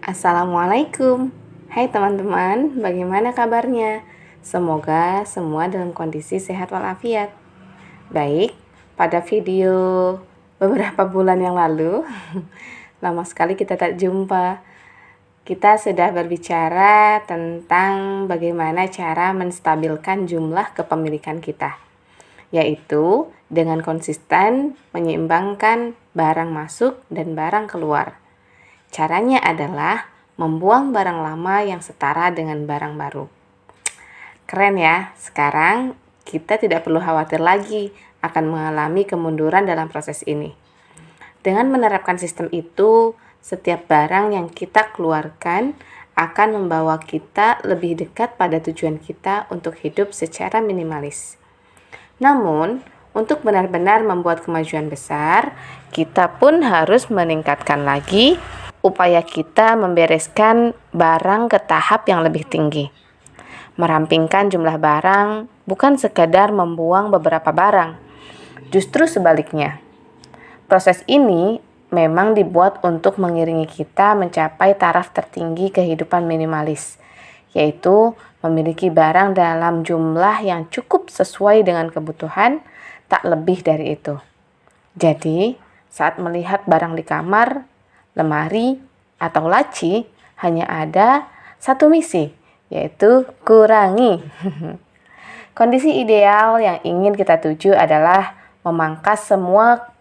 Assalamualaikum. Hai teman-teman, bagaimana kabarnya? Semoga semua dalam kondisi sehat walafiat. Baik, pada video beberapa bulan yang lalu, lama sekali kita tak jumpa. Kita sudah berbicara tentang bagaimana cara menstabilkan jumlah kepemilikan kita, yaitu dengan konsisten menyeimbangkan barang masuk dan barang keluar. Caranya adalah membuang barang lama yang setara dengan barang baru. Keren ya, sekarang kita tidak perlu khawatir lagi akan mengalami kemunduran dalam proses ini. Dengan menerapkan sistem itu, setiap barang yang kita keluarkan akan membawa kita lebih dekat pada tujuan kita untuk hidup secara minimalis. Namun, untuk benar-benar membuat kemajuan besar, kita pun harus meningkatkan lagi upaya kita membereskan barang ke tahap yang lebih tinggi. Merampingkan jumlah barang bukan sekadar membuang beberapa barang, justru sebaliknya. Proses ini memang dibuat untuk mengiringi kita mencapai taraf tertinggi kehidupan minimalis, yaitu memiliki barang dalam jumlah yang cukup sesuai dengan kebutuhan, tak lebih dari itu. Jadi, saat melihat barang di kamar, lemari, atau laci, hanya ada satu misi, yaitu kurangi. Kondisi ideal yang ingin kita tuju adalah memangkas semua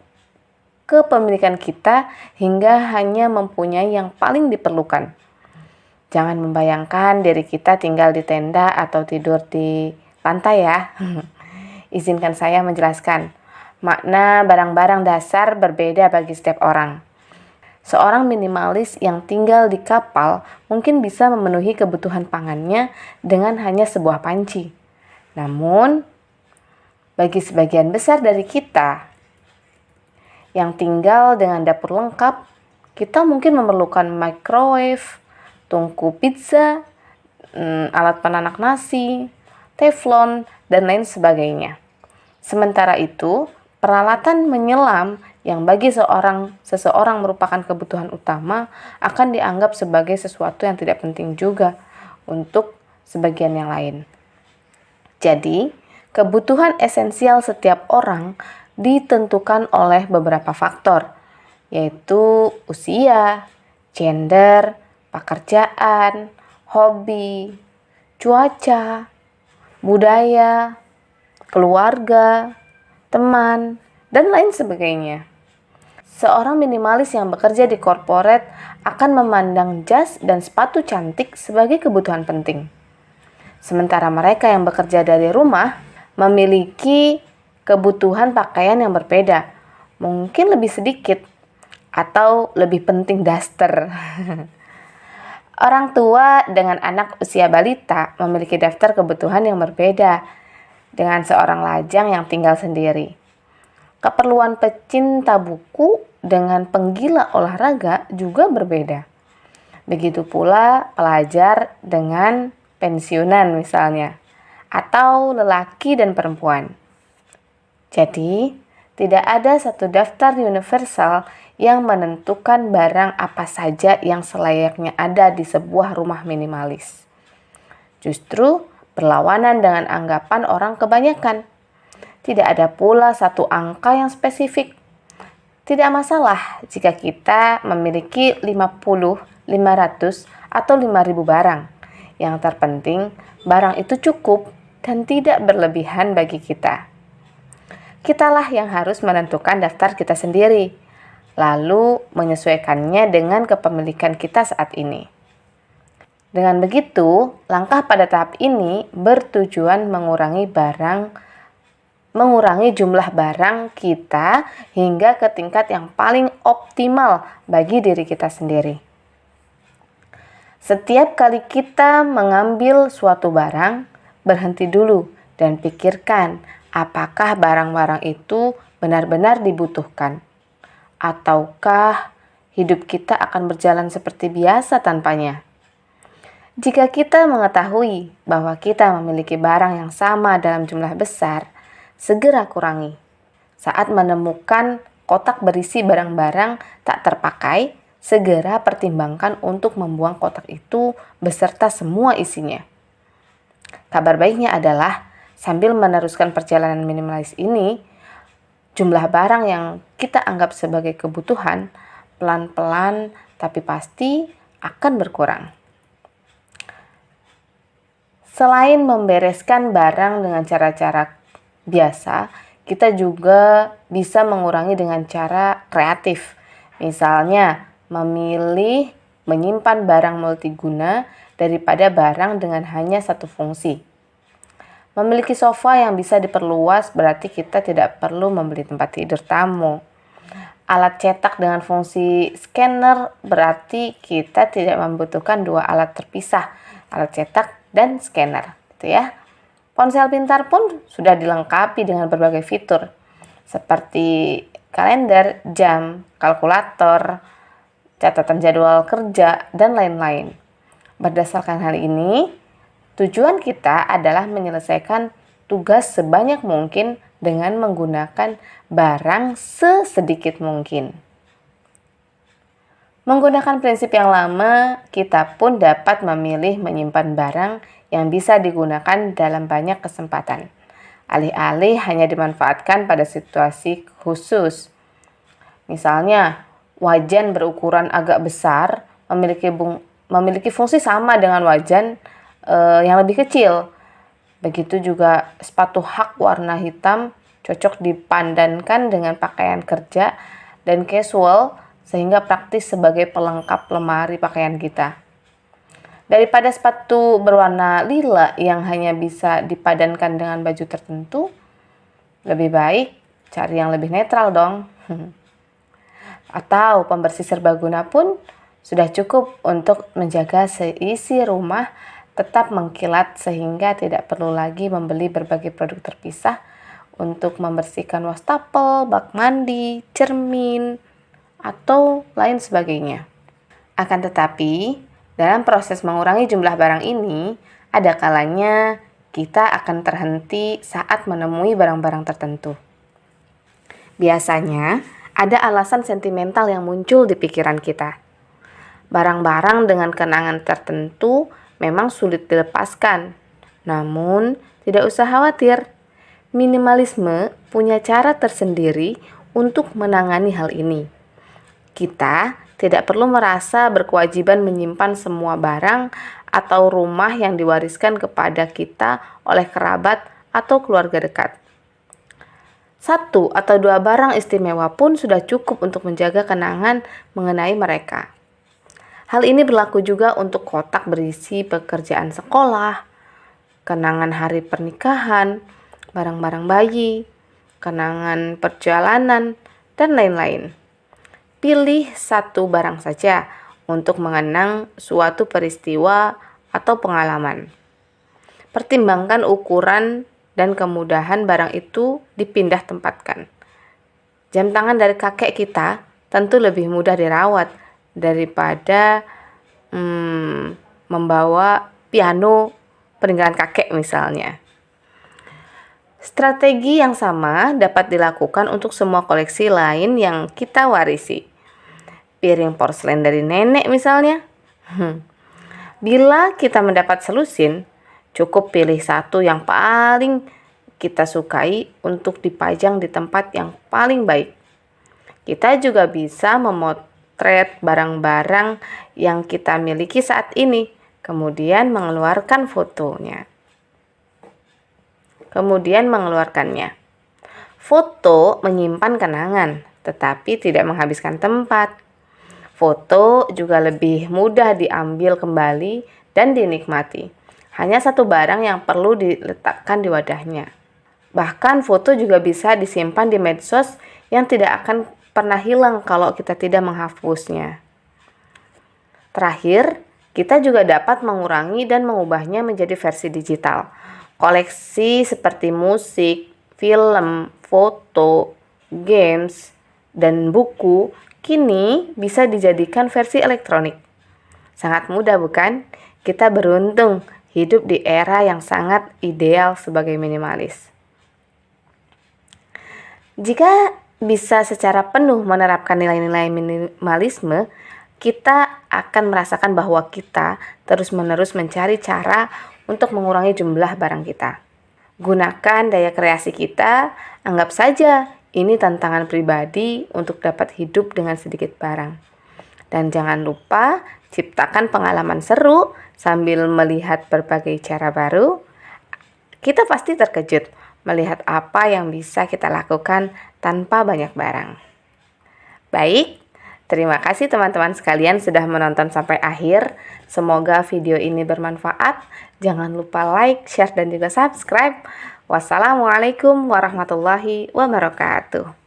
kepemilikan kita hingga hanya mempunyai yang paling diperlukan. Jangan membayangkan diri kita tinggal di tenda atau tidur di lantai ya. Izinkan saya menjelaskan. Makna barang-barang dasar berbeda bagi setiap orang. Seorang minimalis yang tinggal di kapal mungkin bisa memenuhi kebutuhan pangannya dengan hanya sebuah panci. Namun, bagi sebagian besar dari kita yang tinggal dengan dapur lengkap, kita mungkin memerlukan microwave, tungku pizza, alat penanak nasi, teflon, dan lain sebagainya. Sementara itu, peralatan menyelam yang bagi seseorang merupakan kebutuhan utama akan dianggap sebagai sesuatu yang tidak penting juga untuk sebagian yang lain. Jadi, kebutuhan esensial setiap orang ditentukan oleh beberapa faktor, yaitu usia, gender, pekerjaan, hobi, cuaca, budaya, keluarga, teman, dan lain sebagainya. Seorang minimalis yang bekerja di korporat akan memandang jas dan sepatu cantik sebagai kebutuhan penting. Sementara mereka yang bekerja dari rumah memiliki kebutuhan pakaian yang berbeda, mungkin lebih sedikit atau lebih penting daster. Orang tua dengan anak usia balita memiliki daftar kebutuhan yang berbeda dengan seorang lajang yang tinggal sendiri. Keperluan pecinta buku dengan penggila olahraga juga berbeda. Begitu pula pelajar dengan pensiunan misalnya, atau lelaki dan perempuan. Jadi, tidak ada satu daftar universal yang menentukan barang apa saja yang selayaknya ada di sebuah rumah minimalis. Justru berlawanan dengan anggapan orang kebanyakan. Tidak ada pula satu angka yang spesifik. Tidak masalah jika kita memiliki 50, 500, atau 5.000 barang. Yang terpenting, barang itu cukup dan tidak berlebihan bagi kita. Kitalah yang harus menentukan daftar kita sendiri, lalu menyesuaikannya dengan kepemilikan kita saat ini. Dengan begitu, langkah pada tahap ini bertujuan mengurangi jumlah barang kita hingga ke tingkat yang paling optimal bagi diri kita sendiri. Setiap kali kita mengambil suatu barang, berhenti dulu dan pikirkan apakah barang-barang itu benar-benar dibutuhkan, ataukah hidup kita akan berjalan seperti biasa tanpanya. Jika kita mengetahui bahwa kita memiliki barang yang sama dalam jumlah besar, segera kurangi. Saat menemukan kotak berisi barang-barang tak terpakai, segera pertimbangkan untuk membuang kotak itu beserta semua isinya. Kabar baiknya adalah, sambil meneruskan perjalanan minimalis ini, jumlah barang yang kita anggap sebagai kebutuhan pelan-pelan tapi pasti akan berkurang. Selain membereskan barang dengan cara-cara biasa, kita juga bisa mengurangi dengan cara kreatif. Misalnya, memilih menyimpan barang multiguna daripada barang dengan hanya satu fungsi. Memiliki sofa yang bisa diperluas berarti kita tidak perlu membeli tempat tidur tamu. Alat cetak dengan fungsi scanner berarti kita tidak membutuhkan dua alat terpisah, alat cetak dan scanner, gitu ya. Ponsel pintar pun sudah dilengkapi dengan berbagai fitur seperti kalender, jam, kalkulator, catatan jadwal kerja, dan lain-lain. Berdasarkan hal ini, tujuan kita adalah menyelesaikan tugas sebanyak mungkin dengan menggunakan barang sesedikit mungkin. Menggunakan prinsip yang lama, kita pun dapat memilih menyimpan barang yang bisa digunakan dalam banyak kesempatan, alih-alih hanya dimanfaatkan pada situasi khusus. Misalnya, wajan berukuran agak besar memiliki fungsi sama dengan wajan yang lebih kecil. Begitu juga sepatu hak warna hitam cocok dipadankan dengan pakaian kerja dan casual sehingga praktis sebagai pelengkap lemari pakaian kita. Daripada sepatu berwarna lila yang hanya bisa dipadankan dengan baju tertentu, lebih baik cari yang lebih netral dong. Atau pembersih serbaguna pun sudah cukup untuk menjaga seisi rumah tetap mengkilat sehingga tidak perlu lagi membeli berbagai produk terpisah untuk membersihkan wastafel, bak mandi, cermin, atau lain sebagainya. Akan tetapi, dalam proses mengurangi jumlah barang ini, ada kalanya kita akan terhenti saat menemui barang-barang tertentu. Biasanya, ada alasan sentimental yang muncul di pikiran kita. Barang-barang dengan kenangan tertentu memang sulit dilepaskan. Namun, tidak usah khawatir. Minimalisme punya cara tersendiri untuk menangani hal ini. Kita tidak perlu merasa berkewajiban menyimpan semua barang atau rumah yang diwariskan kepada kita oleh kerabat atau keluarga dekat. Satu atau dua barang istimewa pun sudah cukup untuk menjaga kenangan mengenai mereka. Hal ini berlaku juga untuk kotak berisi pekerjaan sekolah, kenangan hari pernikahan, barang-barang bayi, kenangan perjalanan, dan lain-lain. Pilih satu barang saja untuk mengenang suatu peristiwa atau pengalaman. Pertimbangkan ukuran dan kemudahan barang itu dipindah tempatkan. Jam tangan dari kakek kita tentu lebih mudah dirawat daripada membawa piano peninggalan kakek misalnya. Strategi yang sama dapat dilakukan untuk semua koleksi lain yang kita warisi. Piring porselen dari nenek misalnya. Bila kita mendapat selusin, cukup pilih satu yang paling kita sukai untuk dipajang di tempat yang paling baik. Kita juga bisa memotret barang-barang yang kita miliki saat ini, kemudian mengeluarkannya. Foto menyimpan kenangan, tetapi tidak menghabiskan tempat. Foto juga lebih mudah diambil kembali dan dinikmati. Hanya satu barang yang perlu diletakkan di wadahnya. Bahkan foto juga bisa disimpan di medsos yang tidak akan pernah hilang kalau kita tidak menghapusnya. Terakhir, kita juga dapat mengurangi dan mengubahnya menjadi versi digital. Koleksi seperti musik, film, foto, games, dan buku kini bisa dijadikan versi elektronik. Sangat mudah bukan? Kita beruntung hidup di era yang sangat ideal sebagai minimalis. Jika bisa secara penuh menerapkan nilai-nilai minimalisme, kita akan merasakan bahwa kita terus-menerus mencari cara untuk mengurangi jumlah barang kita. Gunakan daya kreasi kita, anggap saja ini tantangan pribadi untuk dapat hidup dengan sedikit barang. Dan jangan lupa ciptakan pengalaman seru sambil melihat berbagai cara baru. Kita pasti terkejut melihat apa yang bisa kita lakukan tanpa banyak barang. Baik, terima kasih teman-teman sekalian sudah menonton sampai akhir. Semoga video ini bermanfaat. Jangan lupa like, share, dan juga subscribe. Wassalamualaikum warahmatullahi wabarakatuh.